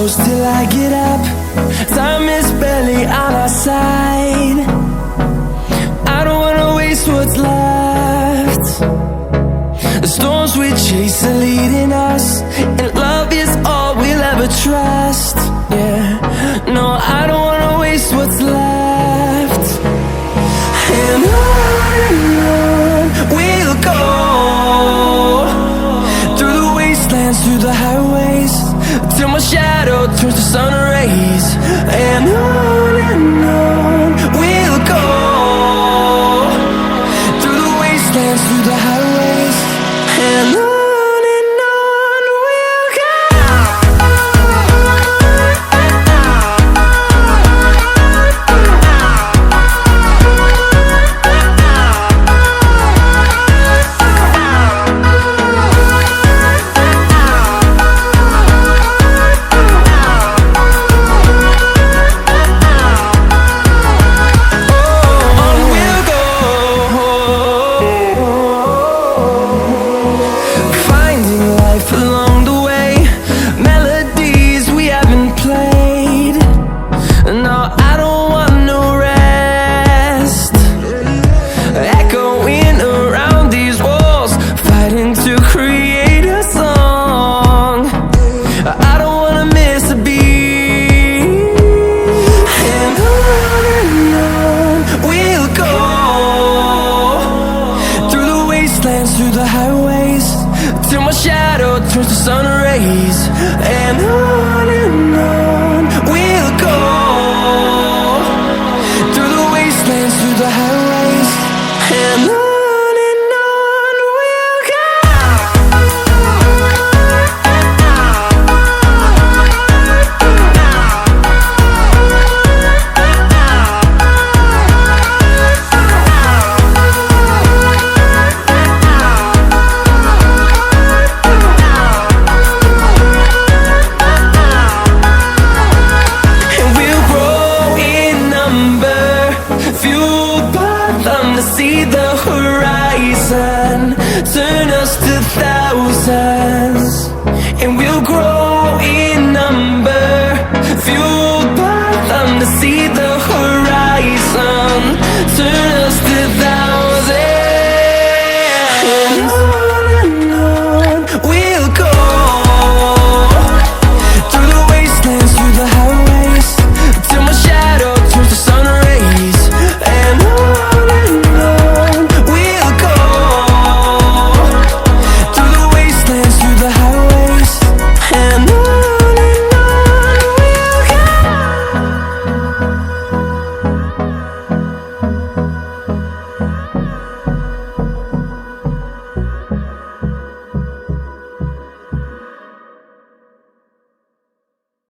close till I get up. Time is barely on our side. I don't wanna waste what's left. The storms we chase are leading us, and love is all we'll ever trust. Yeah, no, I don't wanna waste what's left. And on we'll go, through the wastelands, through the highways, till my shadow turns to sun rays. And on we'll go, through the wastelands, through the highways, and on we'll go. Through the highways, till my shadow turns to sun rays. And on